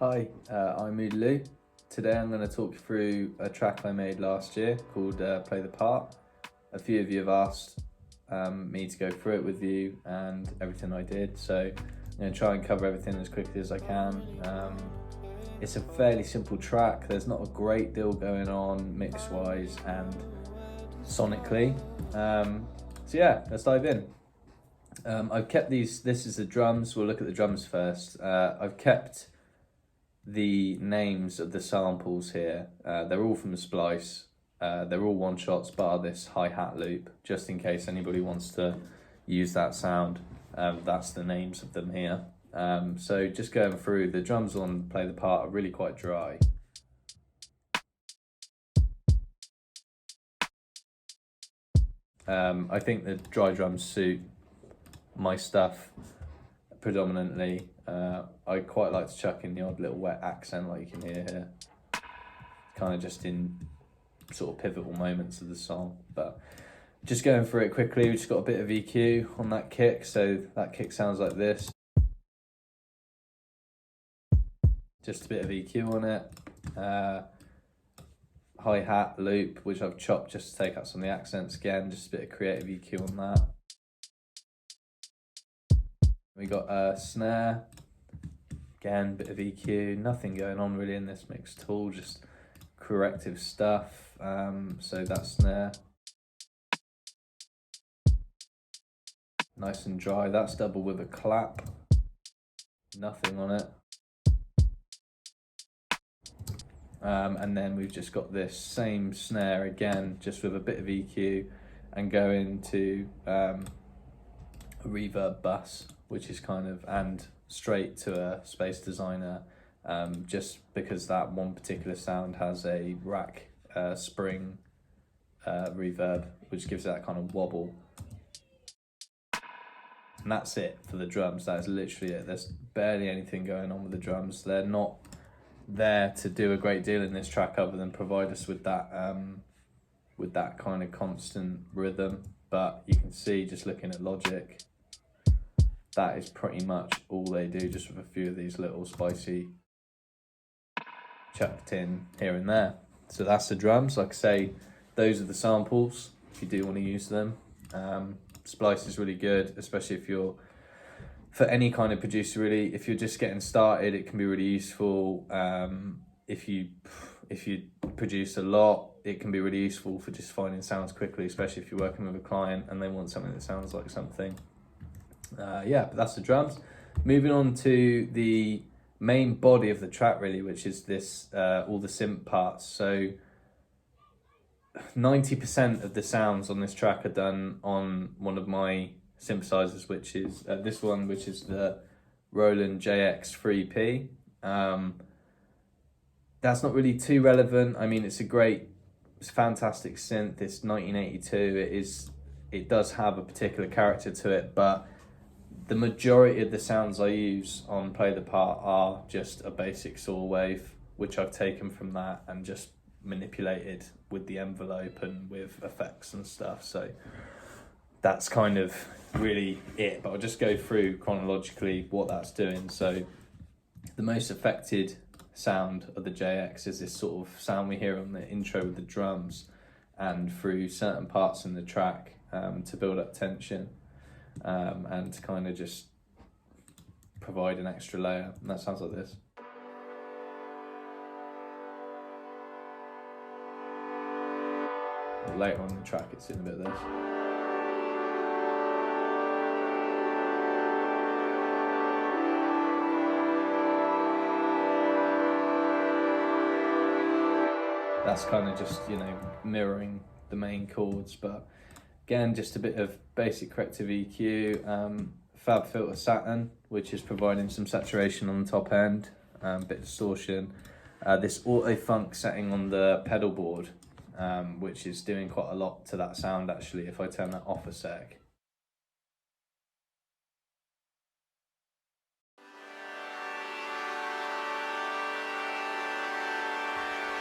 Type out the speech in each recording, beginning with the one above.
Hi, I'm Moody Lew. Today I'm going to talk you through a track I made last year called Play the Part. A few of you have asked me to go through it with you and everything I did, so I'm going to try and cover everything as quickly as I can. It's a fairly simple track. There's not a great deal going on mix-wise and sonically. So yeah, let's dive in. I've kept this is the drums. We'll look at the drums first. I've kept the names of the samples here. They're all from the splice. They're all one shots bar this hi-hat loop, just in case anybody wants to use that sound. That's the names of them here. So just going through, the drums on Play the Part are really quite dry. I think the dry drums suit my stuff predominantly. I quite like to chuck in the odd little wet accent like you can hear here, kind of just in sort of pivotal moments of the song. But just going through it quickly, we just got a bit of EQ on that kick, so that kick sounds like this. Just a bit of EQ on it. Hi-hat loop, which I've chopped just to take out some of the accents again, just a bit of creative EQ on that. We got a snare, again, bit of EQ, nothing going on really in this mix at all, just corrective stuff. So that snare, nice and dry. That's double with a clap, nothing on it. And then we've just got this same snare again, just with a bit of EQ, and go into a reverb bus, which is kind of, and straight to a Space Designer, just because that one particular sound has a rack spring reverb, which gives that kind of wobble. And that's it for the drums. That is literally it. There's barely anything going on with the drums. They're not there to do a great deal in this track other than provide us with that kind of constant rhythm. But you can see, just looking at Logic, that is pretty much all they do, just with a few of these little spicy chucked in here and there. So that's the drums. Like I say, those are the samples if you do want to use them. Splice is really good, especially if you're, for any kind of producer really, if you're just getting started, it can be really useful. If you produce a lot, it can be really useful for just finding sounds quickly, especially if you're working with a client and they want something that sounds like something. Yeah, but that's the drums. Moving on to the main body of the track really, which is this all the synth parts. So 90% of the sounds on this track are done on one of my synthesizers, which is this one, which is the Roland JX3P. That's not really too relevant. I mean, it's a fantastic synth. It's 1982. It does have a particular character to it, but the majority of the sounds I use on Play the Part are just a basic saw wave, which I've taken from that and just manipulated with the envelope and with effects and stuff. So that's kind of really it, but I'll just go through chronologically what that's doing. So the most affected sound of the JX is this sort of sound we hear on the intro with the drums and through certain parts in the track to build up tension and to kind of just provide an extra layer, and that sounds like this. Later on in the track it's in a bit of this. That's kind of just, mirroring the main chords, but again, just a bit of basic corrective EQ, Fab Filter Saturn, which is providing some saturation on the top end, bit of distortion. This auto funk setting on the pedal board, which is doing quite a lot to that sound actually, if I turn that off a sec.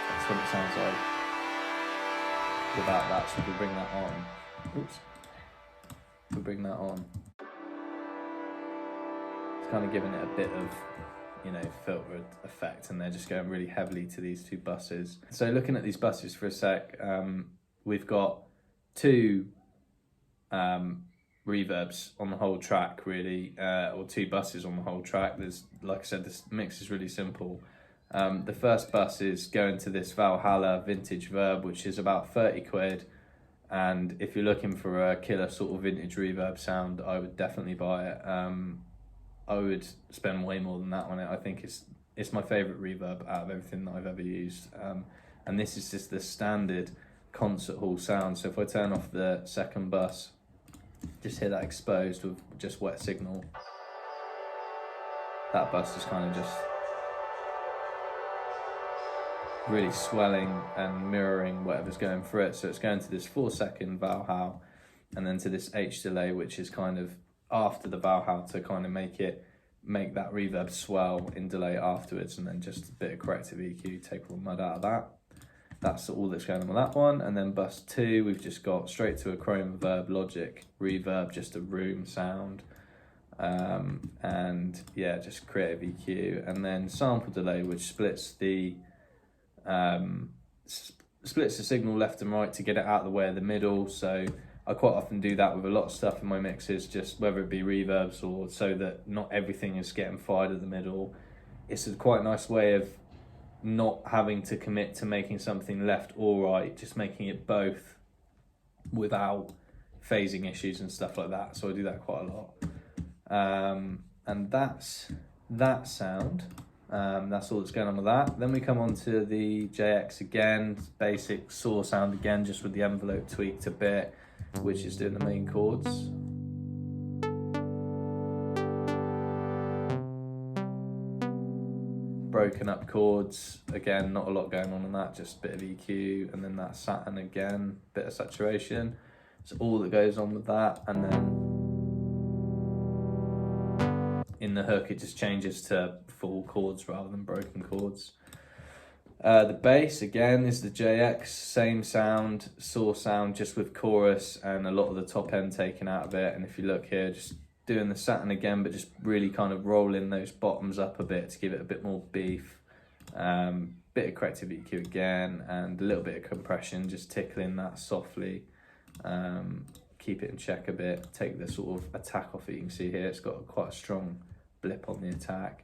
That's what it sounds like without that, so if we bring that on, oops, if we bring that on, it's kind of giving it a bit of filter effect, and they're just going really heavily to these two buses. So looking at these buses for a sec, we've got two reverbs on the whole track really, or two buses on the whole track. There's, like I said, this mix is really simple. The first bus is going to this Valhalla vintage verb, which is about 30 quid. And if you're looking for a killer sort of vintage reverb sound, I would definitely buy it. I would spend way more than that on it. I think it's my favourite reverb out of everything that I've ever used. And this is just the standard concert hall sound. So if I turn off the second bus, just hear that exposed with just wet signal. That bus is kind of just really swelling and mirroring whatever's going through it. So it's going to this 4-second Valhalla and then to this H delay, which is kind of after the Valhalla to kind of make that reverb swell in delay afterwards, and then just a bit of corrective EQ, take all the mud out of that. That's all that's going on with that one. And then bus 2, we've just got straight to a Chrome Verb Logic reverb, just a room sound. And yeah, just creative EQ. And then sample delay, which splits the signal left and right to get it out of the way of the middle. So I quite often do that with a lot of stuff in my mixes, just whether it be reverbs or so that not everything is getting fired at the middle. It's a quite nice way of not having to commit to making something left or right, just making it both without phasing issues and stuff like that. So I do that quite a lot. And that's that sound. That's all that's going on with that. Then we come on to the JX again, basic saw sound again, just with the envelope tweaked a bit, which is doing the main chords. Broken up chords, again, not a lot going on that, just a bit of EQ, and then that satin again, bit of saturation. So all that goes on with that, and then in the hook it just changes to full chords rather than broken chords. The bass again is the JX, same sound, saw sound, just with chorus and a lot of the top end taken out of it. And if you look here, just doing the satin again, but just really kind of rolling those bottoms up a bit to give it a bit more beef. Bit of corrective EQ again, and a little bit of compression, just tickling that softly. Keep it in check a bit, take the sort of attack off it. You can see here, it's got quite a strong blip on the attack.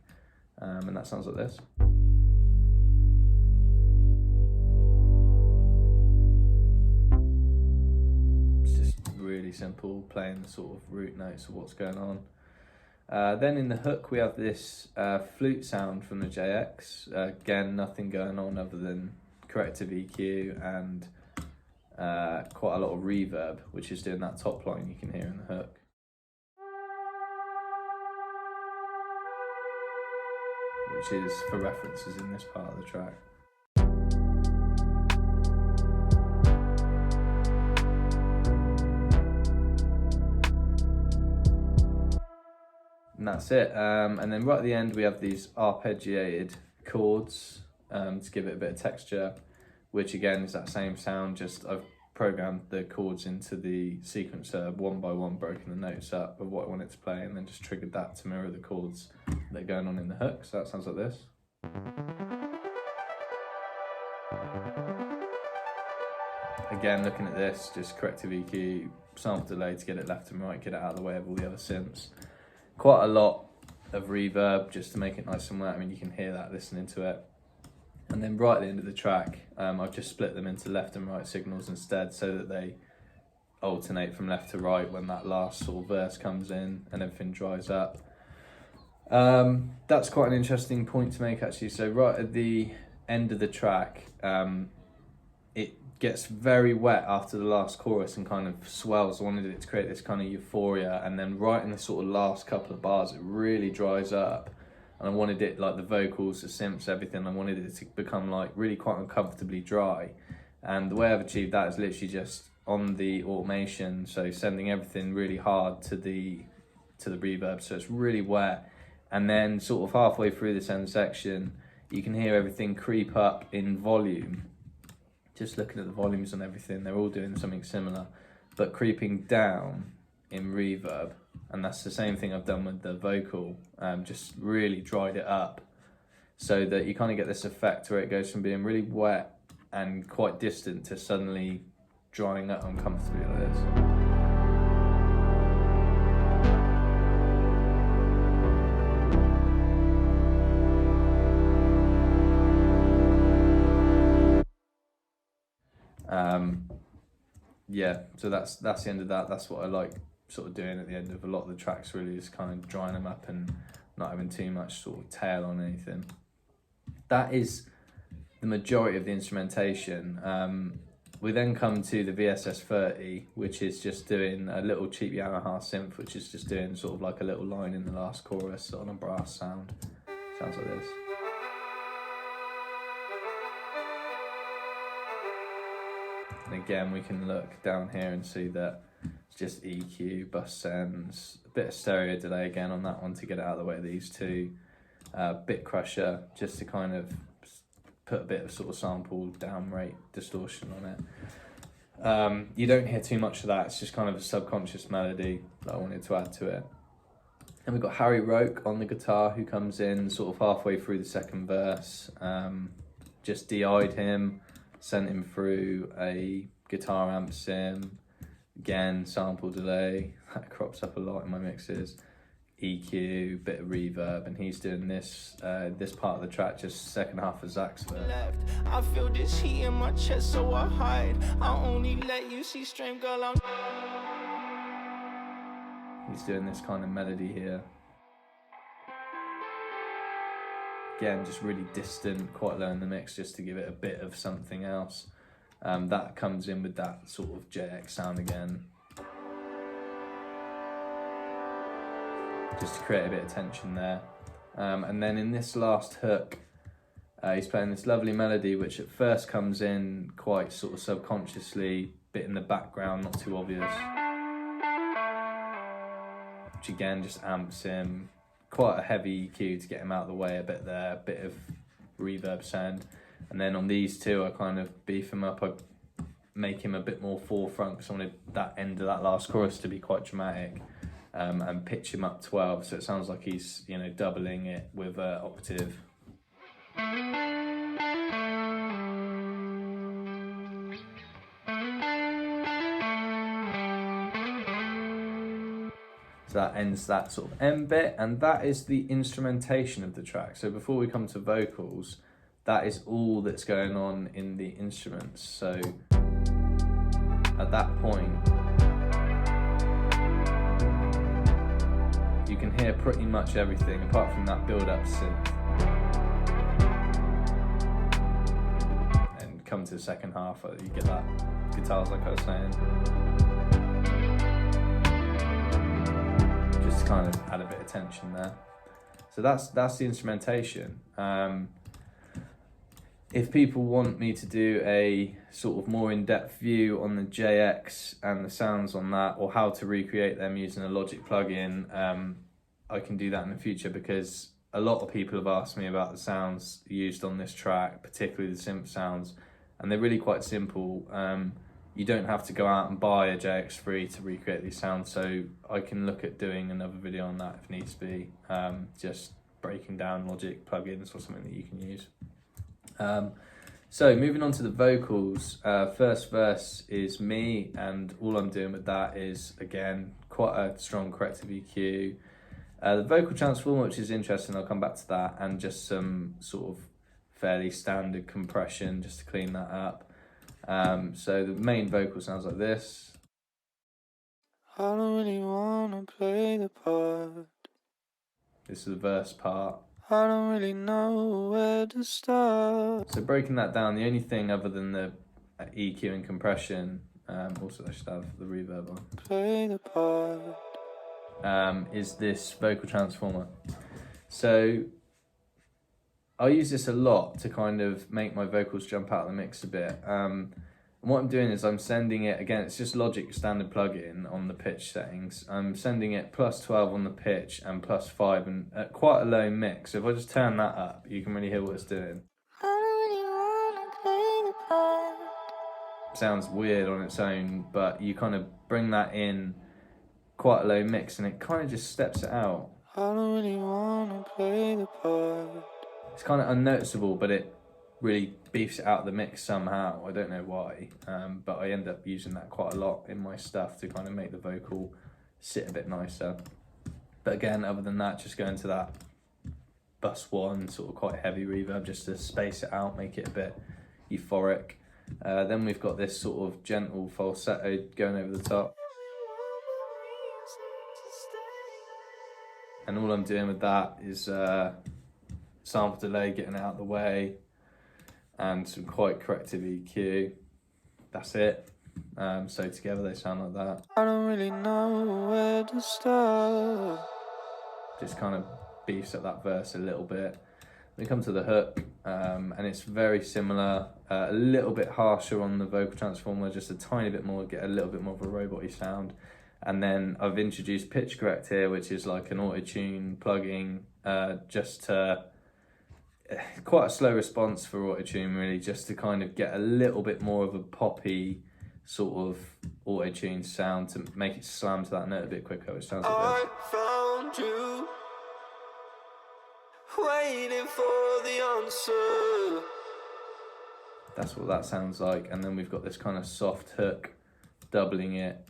And that sounds like this. Really simple, playing the sort of root notes of what's going on. Then in the hook we have this flute sound from the JX. Again, nothing going on other than corrective EQ and quite a lot of reverb, which is doing that top line you can hear in the hook. Which is for references in this part of the track. And that's it. And then right at the end we have these arpeggiated chords to give it a bit of texture, which again is that same sound, just I've programmed the chords into the sequencer one by one, broken the notes up of what I want it to play, and then just triggered that to mirror the chords that are going on in the hook. So that sounds like this. Again, looking at this, just corrective EQ, sample delay to get it left and right, get it out of the way of all the other synths. Quite a lot of reverb just to make it nice and wet. I mean, you can hear that listening to it. And then right at the end of the track, I've just split them into left and right signals instead, so that they alternate from left to right when that last sort of verse comes in and everything dries up. That's quite an interesting point to make actually. So right at the end of the track, it gets very wet after the last chorus and kind of swells. I wanted it to create this kind of euphoria, and then right in the sort of last couple of bars it really dries up, and I wanted it, like the vocals, the synths, everything, I wanted it to become like really quite uncomfortably dry. And the way I've achieved that is literally just on the automation, so sending everything really hard to the reverb, so it's really wet. And then sort of halfway through this end section you can hear everything creep up in volume. Just looking at the volumes and everything, they're all doing something similar, but creeping down in reverb. And that's the same thing I've done with the vocal, just really dried it up so that you kind of get this effect where it goes from being really wet and quite distant to suddenly drying up uncomfortably like this. Yeah, so that's the end of that. That's what I like sort of doing at the end of a lot of the tracks, really, is kind of drying them up and not having too much sort of tail on anything. That is the majority of the instrumentation. We then come to the VSS 30, which is just doing a little cheap Yamaha synth, which is just doing sort of like a little line in the last chorus on a brass sound. Sounds like this. And again, we can look down here and see that it's just EQ, bus sends, a bit of stereo delay again on that one to get it out of the way of these two. Bit crusher, just to kind of put a bit of sort of sample down rate distortion on it. You don't hear too much of that, it's just kind of a subconscious melody that I wanted to add to it. And we've got Harry Roke on the guitar, who comes in sort of halfway through the second verse. Just DI'd him, sent him through a guitar amp sim, again sample delay, that crops up a lot in my mixes, EQ, bit of reverb, and he's doing this this part of the track, just second half of Zach's verse. I feel this heat in my chest, so I hide. I only let you see strength, girl. He's doing this kind of melody here. Again, just really distant, quite low in the mix, just to give it a bit of something else. That comes in with that sort of JX sound again, just to create a bit of tension there. And then in this last hook, he's playing this lovely melody, which at first comes in quite sort of subconsciously, bit in the background, not too obvious, which again just amps him. Quite a heavy EQ to get him out of the way a bit there, a bit of reverb sound. And then on these two, I kind of beef him up, I make him a bit more forefront, because I wanted that end of that last chorus to be quite dramatic, and pitch him up 12, so it sounds like he's, you know, doubling it with an octave. So that ends that sort of end bit, and that is the instrumentation of the track. So before we come to vocals, that is all that's going on in the instruments. So at that point, you can hear pretty much everything apart from that build-up synth. And come to the second half, you get that guitars, like I was saying. Just kind of add a bit of tension there. So that's the instrumentation. If people want me to do a sort of more in-depth view on the JX and the sounds on that, or how to recreate them using a Logic plugin, I can do that in the future, because a lot of people have asked me about the sounds used on this track, particularly the synth sounds, and they're really quite simple. You don't have to go out and buy a JX3 to recreate these sounds, so I can look at doing another video on that if needs be, just breaking down Logic plugins or something that you can use. So moving on to the vocals, first verse is me, and all I'm doing with that is, again, quite a strong corrective EQ. The vocal transformer, which is interesting, I'll come back to that, and just some sort of fairly standard compression just to clean that up. So the main vocal sounds like this. I don't really wanna play the part. This is the verse part. I don't really know where to start. So breaking that down, the only thing other than the EQ and compression, also I should have the reverb on, Play the part. Is this vocal transformer. So I use this a lot to kind of make my vocals jump out of the mix a bit. And what I'm doing is I'm sending it, again, it's just Logic standard plugin on the pitch settings. I'm sending it plus 12 on the pitch and plus 5, and at quite a low mix. So if I just turn that up, you can really hear what it's doing. I don't really wanna play the part. Sounds weird on its own, but you kind of bring that in quite a low mix and it kind of just steps it out. I don't really wanna play the part. it's kind of unnoticeable, but it really beefs it out of the mix somehow. I don't know why, but I end up using that quite a lot in my stuff to kind of make the vocal sit a bit nicer. But again, other than that, just going to that +1 sort of quite heavy reverb just to space it out, make it a bit euphoric. Then we've got this sort of gentle falsetto going over the top. And all I'm doing with that is sample delay, getting it out of the way, and some quite corrective EQ. That's it. So together they sound like that. I don't really know where to start. Just kind of beefs up that verse a little bit. We come to the hook, and it's very similar, a little bit harsher on the vocal transformer, just a tiny bit more, get a little bit more of a robot-y sound. And then I've introduced pitch correct here, which is like an auto-tune plugging, just to, quite a slow response for auto-tune really, just to kind of get a little bit more of a poppy sort of auto-tune sound to make it slam to that note a bit quicker, which sounds like this. I found you, waiting for the answer. That's what that sounds like. And then we've got this kind of soft hook, doubling it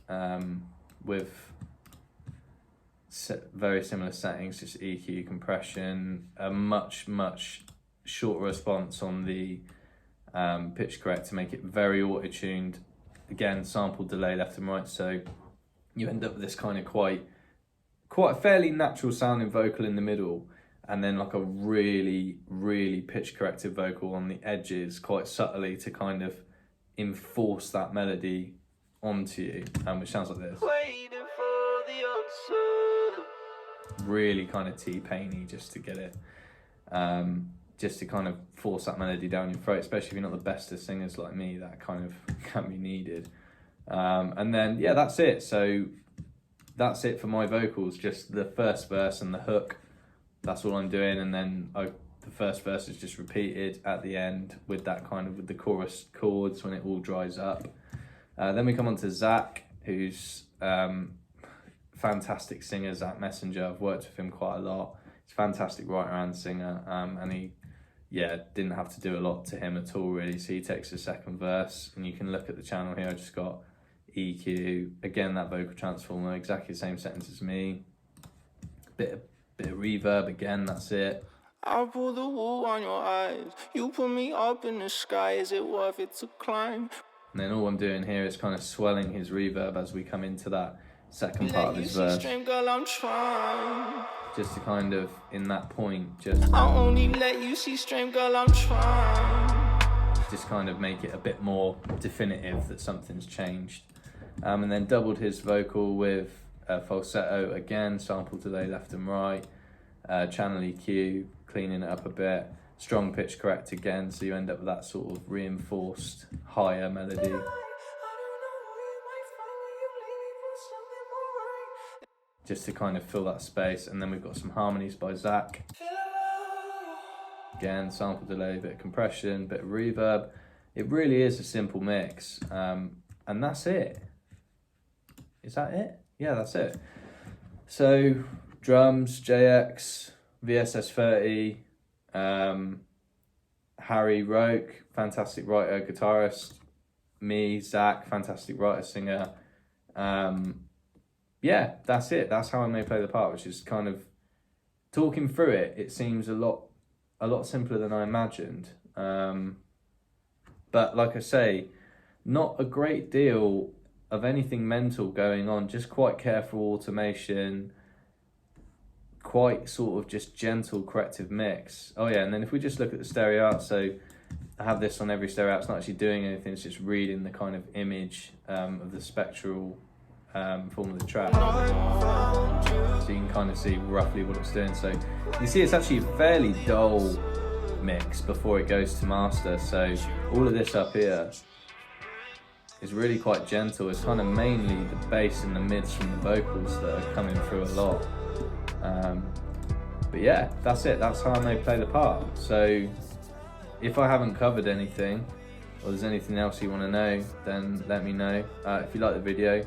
with very similar settings, just EQ, compression, a much shorter response on the pitch correct to make it very auto-tuned. Again, sample delay left and right, so you end up with this kind of quite a fairly natural sounding vocal in the middle, and then like a really pitch corrected vocal on the edges quite subtly to kind of enforce that melody onto you, which sounds like this. Waiting for the answer. Really kind of T-Painy just to get it, just to kind of force that melody down your throat, especially if you're not the best of singers like me, that kind of can be needed. And then, yeah, that's it. So that's it for my vocals, just the first verse and the hook. That's all I'm doing. And then the first verse is just repeated at the end with that kind of, with the chorus chords when it all dries up. Then we come on to Zach, who's fantastic singer, Zach Messenger. I've worked with him quite a lot. He's a fantastic writer and singer, and he, didn't have to do a lot to him at all really. So he takes the second verse, and you can look at the channel here. I just got EQ, again that vocal transformer, exactly the same settings as me. Bit of reverb again, that's it. I pull the wool on your eyes. You put me up in the sky. Is it worth it to climb? And then all I'm doing here is kind of swelling his reverb as we come into that second part of his verse. Girl, I'm trying. Just to kind of, in that point, just... I'll only let you see strength, girl, I'm trying. Just kind of make it a bit more definitive that something's changed. And then doubled his vocal with falsetto again, sample delay left and right, channel EQ, cleaning it up a bit, strong pitch correct again, so you end up with that sort of reinforced higher melody. Just to kind of fill that space. And then we've got some harmonies by Zach. Again, sample delay, bit of compression, bit of reverb. It really is a simple mix, and that's it. Is that it? Yeah, that's it. So drums, JX, VSS30, Harry Roke, fantastic writer, guitarist. Me, Zach, fantastic writer, singer. Yeah, that's it. That's how I may play the part, which is kind of talking through it. It seems a lot simpler than I imagined. But like I say, not a great deal of anything mental going on, just quite careful automation, quite sort of just gentle corrective mix. Oh yeah, and then if we just look at the stereo out, so I have this on every stereo out, it's not actually doing anything, it's just reading the kind of image of the spectral form of the track. So you can kind of see roughly what it's doing. So you see it's actually a fairly dull mix before it goes to master. So all of this up here is really quite gentle. It's kind of mainly the bass and the mids from the vocals that are coming through a lot. But yeah, that's it. That's how I may play the part. So if I haven't covered anything, or there's anything else you want to know, then let me know. If you like the video,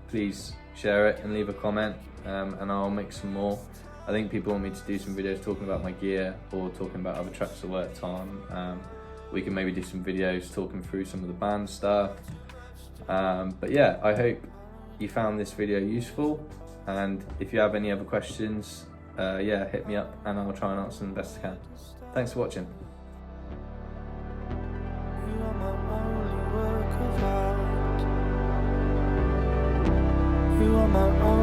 please share it and leave a comment, and I'll make some more. I think people want me to do some videos talking about my gear or talking about other tracks I worked on. We can maybe do some videos talking through some of the band stuff. But yeah, I hope you found this video useful, and if you have any other questions, yeah, hit me up and I'll try and answer them the best I can. Thanks for watching. You are my only work of art. You are my only